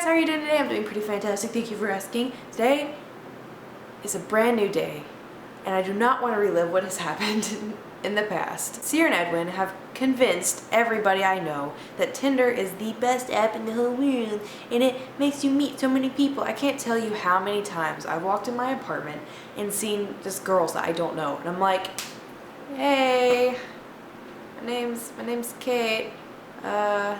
guys, how are you doing today? I'm doing pretty fantastic, thank you for asking. Today is a brand new day, and I do not want to relive what has happened in the past. Sierra and Edwin have convinced everybody I know that Tinder is the best app in the whole world, and it makes you meet so many people. I can't tell you how many times I've walked in my apartment and seen just girls that I don't know, and I'm like, hey, my name's Kate.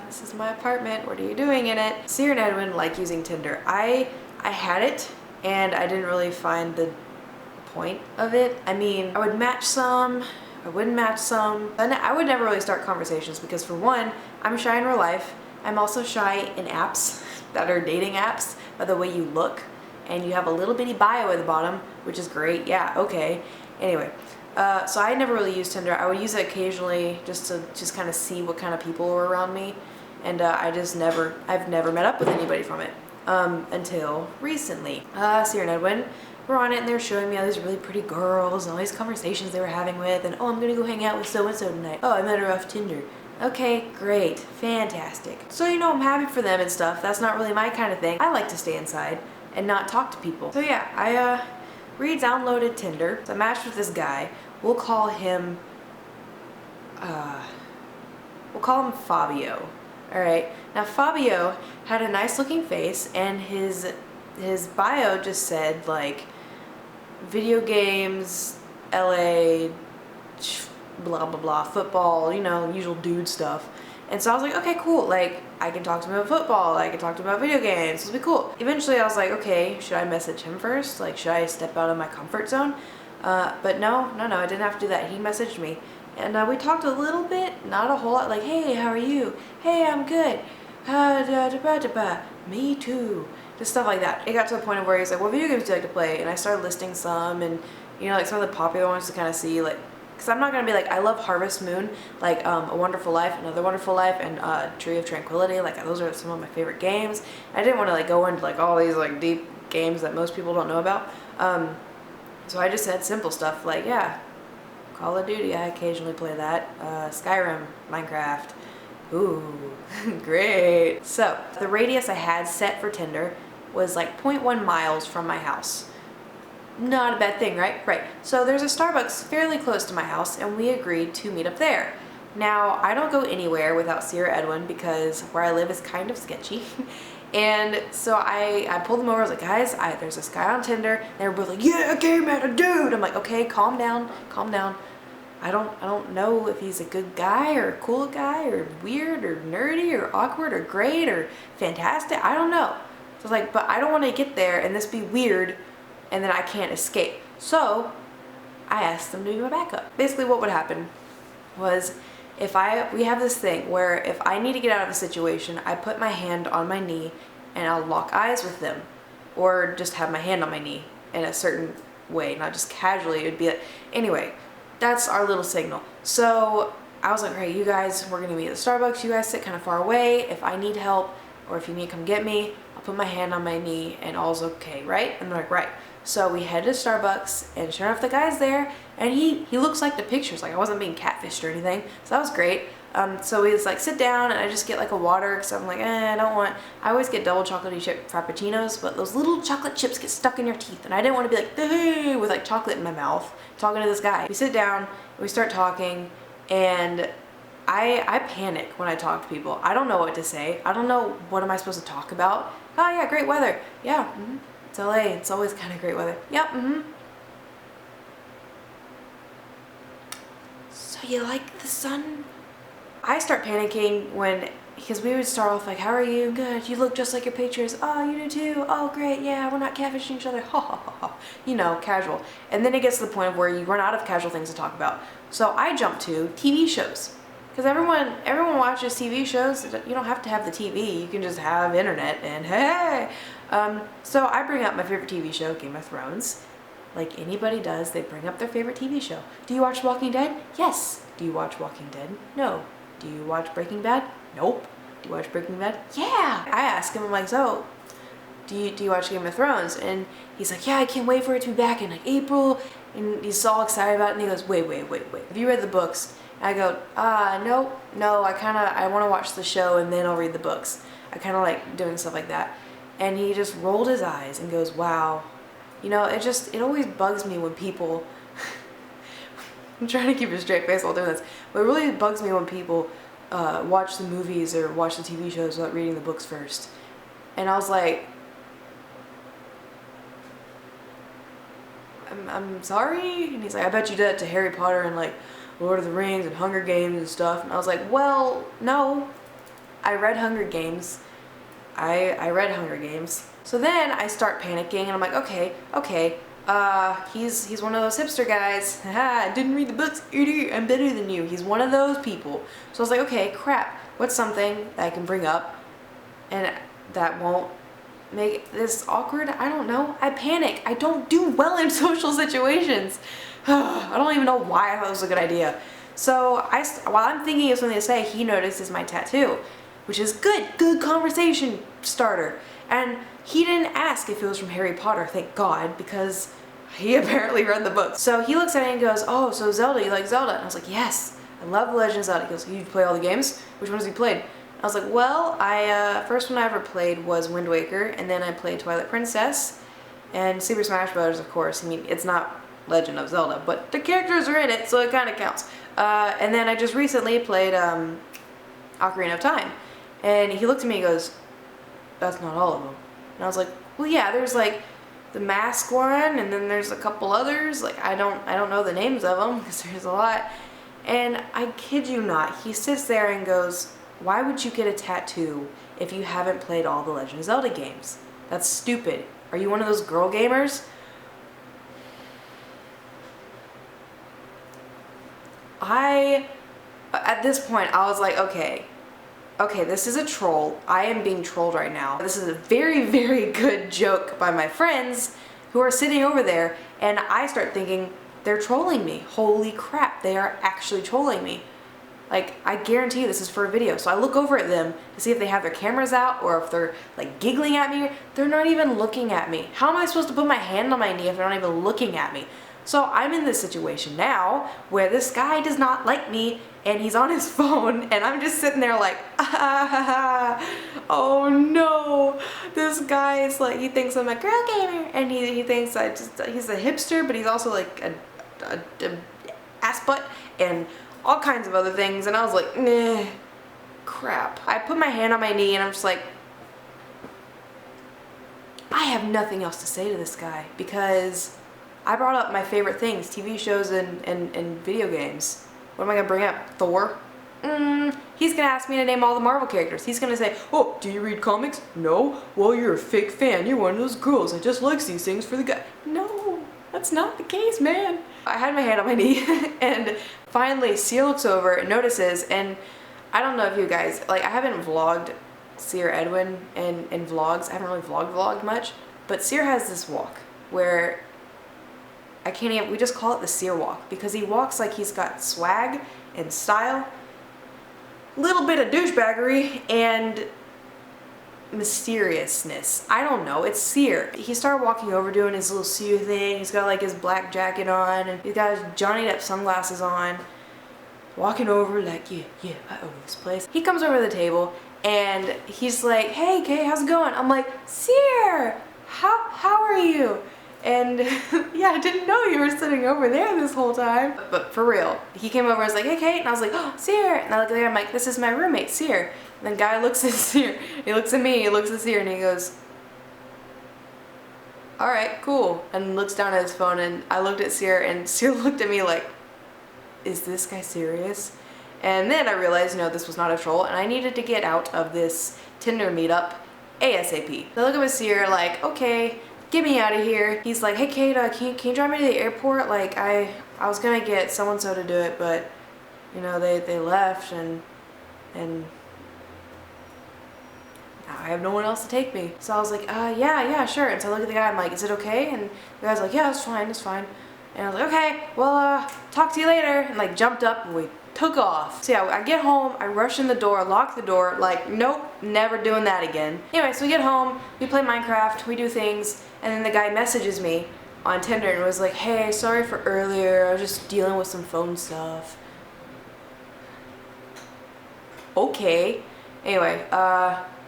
This is my apartment. What are you doing in it? Sierra and Edwin like using Tinder. I had it, and I didn't really find the point of it. I mean, I would match some, I wouldn't match some. And I would never really start conversations because, for one, I'm shy in real life. I'm also shy in apps that are dating apps by the way you look, and you have a little bitty bio at the bottom, which is great. Yeah, okay. Anyway. So I never really used Tinder. I would use it occasionally just to kind of see what kind of people were around me, and I've never met up with anybody from it until recently. Sierra and Edwin were on it, and they were showing me all these really pretty girls and all these conversations they were having with, and oh, I'm gonna go hang out with so and so tonight. Oh, I met her off Tinder. Okay, great, fantastic. So I'm happy for them and stuff. That's not really my kind of thing. I like to stay inside and not talk to people. So yeah, I re-downloaded Tinder. So I matched with this guy. We'll call him Fabio. Alright. Now Fabio had a nice looking face, and his bio just said like video games, LA, blah blah blah, football, usual dude stuff. And so I was like, okay, cool, like, I can talk to him about football, I can talk to him about video games, this will be cool. Eventually I was like, okay, should I message him first? Like, should I step out of my comfort zone? But no, I didn't have to do that. He messaged me. And we talked a little bit, not a whole lot, like, hey, how are you? Hey, I'm good. Me too. Just stuff like that. It got to the point of where he was like, what video games do you like to play? And I started listing some, and, like, some of the popular ones to kind of see, like, because I'm not going to be like, I love Harvest Moon, like A Wonderful Life, Another Wonderful Life, and Tree of Tranquility. Like, those are some of my favorite games. I didn't want to like go into like all these like deep games that most people don't know about. So I just said simple stuff like, yeah, Call of Duty, I occasionally play that. Skyrim, Minecraft. Ooh, great. So the radius I had set for Tinder was like 0.1 miles from my house. Not a bad thing, right? Right. So there's a Starbucks fairly close to my house, and we agreed to meet up there. Now, I don't go anywhere without Sierra Edwin because where I live is kind of sketchy. And so I pulled them over. I was like, guys, there's this guy on Tinder. And they were both like, yeah, okay, man, a dude. I'm like, okay, calm down, calm down. I don't know if he's a good guy or a cool guy or weird or nerdy or awkward or great or fantastic. I don't know. So I was like, but I don't want to get there and this be weird and then I can't escape. So I asked them to be my backup. Basically what would happen was we have this thing where if I need to get out of a situation, I put my hand on my knee and I'll lock eyes with them, or just have my hand on my knee in a certain way, not just casually. It would be like, anyway, that's our little signal. So I was like, all right, you guys, we're gonna meet at the Starbucks. You guys sit kind of far away. If I need help or if you need to come get me, I'll put my hand on my knee and all's okay, right? And they're like, right. So we head to Starbucks, and sure enough, the guy's there, and he looks like the pictures. Like, I wasn't being catfished or anything, so that was great. So we just like sit down, and I just get like a water, because I'm like, I always get double chocolatey chip frappuccinos, but those little chocolate chips get stuck in your teeth, and I didn't want to be like, hey, with like chocolate in my mouth, talking to this guy. We sit down, and we start talking, and I panic when I talk to people. I don't know what to say. I don't know what am I supposed to talk about. Oh yeah, great weather. Yeah, mm-hmm. It's LA, it's always kind of great weather. Yep, mm-hmm. So you like the sun? I start panicking because we would start off like, how are you? Good, you look just like your pictures. Oh, you do too. Oh, great, yeah, we're not catfishing each other. Ha ha ha ha. Casual. And then it gets to the point of where you run out of casual things to talk about. So I jump to TV shows. Because everyone watches TV shows. You don't have to have the TV. You can just have internet and hey. So I bring up my favorite TV show, Game of Thrones. Like anybody does, they bring up their favorite TV show. Do you watch Walking Dead? Yes. Do you watch Walking Dead? No. Do you watch Breaking Bad? Nope. Do you watch Breaking Bad? Yeah. I ask him, I'm like, so, do you watch Game of Thrones? And he's like, yeah, I can't wait for it to be back in like April. And he's all excited about it, and he goes, wait. Have you read the books? I go, no, I want to watch the show and then I'll read the books. I kind of like doing stuff like that. And he just rolled his eyes and goes, wow. You know, it always bugs me when people, I'm trying to keep a straight face while doing this, but it really bugs me when people watch the movies or watch the TV shows without reading the books first. And I was like, I'm sorry? And he's like, I bet you did it to Harry Potter and like Lord of the Rings and Hunger Games and stuff. And I was like, well, no. I read Hunger Games. I read Hunger Games. So then I start panicking and I'm like, okay, he's one of those hipster guys. Haha, I didn't read the books, idiot, I'm better than you. He's one of those people. So I was like, okay, crap, what's something that I can bring up and that won't make this awkward? I don't know. I panic. I don't do well in social situations. I don't even know why I thought it was a good idea. So while I'm thinking of something to say, he notices my tattoo, which is good conversation starter. And he didn't ask if it was from Harry Potter, thank God, because he apparently read the book. So he looks at me and goes, oh, so Zelda, you like Zelda? And I was like, yes, I love The Legend of Zelda. He goes, you play all the games? Which ones have you played? I was like, well, first one I ever played was Wind Waker, and then I played Twilight Princess, and Super Smash Bros. Of course. I mean, it's not Legend of Zelda, but the characters are in it, so it kind of counts. And then I just recently played Ocarina of Time, and he looked at me and goes, that's not all of them. And I was like, well, yeah, there's like the Mask one, and then there's a couple others. Like I don't know the names of them because there's a lot. And I kid you not, he sits there and goes, why would you get a tattoo if you haven't played all the Legend of Zelda games? That's stupid. Are you one of those girl gamers? At this point, I was like, okay, this is a troll. I am being trolled right now. This is a very, very good joke by my friends who are sitting over there, and I start thinking, they're trolling me. Holy crap, they are actually trolling me. Like, I guarantee you this is for a video. So I look over at them to see if they have their cameras out or if they're like giggling at me. They're not even looking at me. How am I supposed to put my hand on my knee if they're not even looking at me? So I'm in this situation now where this guy does not like me and he's on his phone and I'm just sitting there like, oh no. This guy is like, he thinks I'm a girl gamer and he thinks he's a hipster, but he's also like a ASSBUTT and all kinds of other things, and I was like, nah, crap. I put my hand on my knee and I'm just like, I have nothing else to say to this guy because I brought up my favorite things, TV shows and video games. What am I gonna bring up? Thor? He's gonna ask me to name all the Marvel characters. He's gonna say, oh, do you read comics? No? Well, you're a fake fan. You're one of those girls that just likes these things for the guy. No, that's not the case, man. I had my hand on my knee and finally Seer looks over and notices, and I don't know if you guys, like I haven't vlogged Seer Edwin in vlogs. I haven't really vlogged much, but Seer has this walk where we just call it the Seer walk because he walks like he's got swag and style, little bit of douchebaggery and mysteriousness. I don't know, it's Seer. He started walking over doing his little Seer thing. He's got like his black jacket on and he's got his Johnny Depp sunglasses on. Walking over like, yeah, I own this place. He comes over to the table and he's like, hey Kay, how's it going? I'm like, Seer, how are you? And yeah, I didn't know you were sitting over there this whole time. But for real, he came over and was like, hey Kate, and I was like, oh, Seer. And I look at him, I'm like, this is my roommate, Seer. And then guy looks at Seer, he looks at me, he looks at Seer, and he goes, alright, cool. And looks down at his phone, and I looked at Seer, and Seer looked at me like, is this guy serious? And then I realized, no, this was not a troll, and I needed to get out of this Tinder meetup ASAP. So I look at Seer like, okay, get me out of here. He's like, hey Kate, can you drive me to the airport? Like I was gonna get so-and-so to do it, but you know, they left and now I have no one else to take me. So I was like, yeah, sure. And so I look at the guy, I'm like, is it okay? And the guy's like, yeah, it's fine. And I was like, okay, well, talk to you later. And like jumped up and we took off. So yeah, I get home, I rush in the door, lock the door, like, nope, never doing that again. Anyway, so we get home, we play Minecraft, we do things, and then the guy messages me on Tinder and was like, hey, sorry for earlier, I was just dealing with some phone stuff. Okay. Anyway,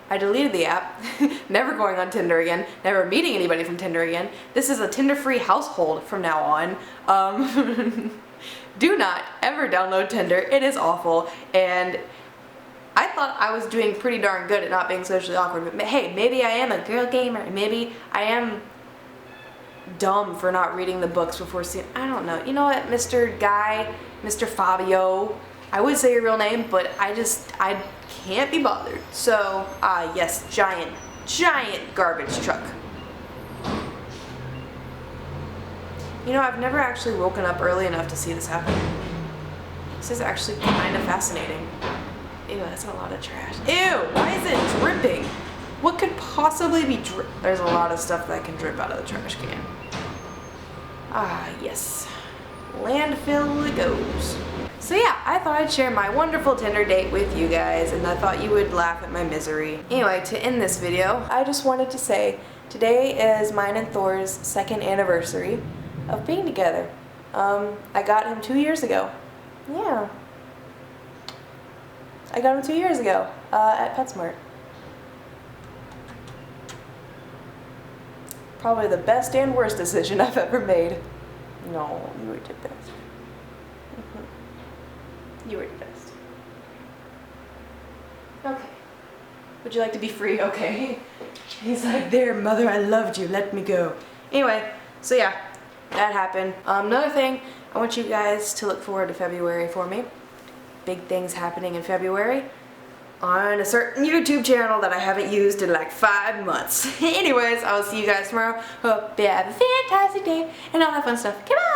I deleted the app, never going on Tinder again, never meeting anybody from Tinder again. This is a Tinder-free household from now on. Do not ever download Tinder. It is awful, and I thought I was doing pretty darn good at not being socially awkward, but hey, maybe I am a girl gamer, maybe I am dumb for not reading the books before seeing, I don't know. You know what, Mr. Guy, Mr. Fabio, I would say your real name, but I can't be bothered. So, yes, giant garbage truck. You know, I've never actually woken up early enough to see this happen. This is actually kind of fascinating. Ew, that's a lot of trash. Ew, why is it dripping? What could possibly be There's a lot of stuff that can drip out of the trash can. Yes. Landfill it goes. So yeah, I thought I'd share my wonderful Tinder date with you guys, and I thought you would laugh at my misery. Anyway, to end this video, I just wanted to say, today is mine and Thor's 2nd anniversary of being together. I got him 2 years ago. Yeah. I got him 2 years ago, at PetSmart. Probably the best and worst decision I've ever made. No, you were the best. You were the best. Okay. Would you like to be free? Okay. He's like, there, mother, I loved you, let me go. Anyway, so yeah, that happened. Another thing, I want you guys to look forward to February for me. Big things happening in February on a certain YouTube channel that I haven't used in like 5 months. Anyways, I'll see you guys tomorrow. Hope you have a fantastic day and all that fun stuff. Come on!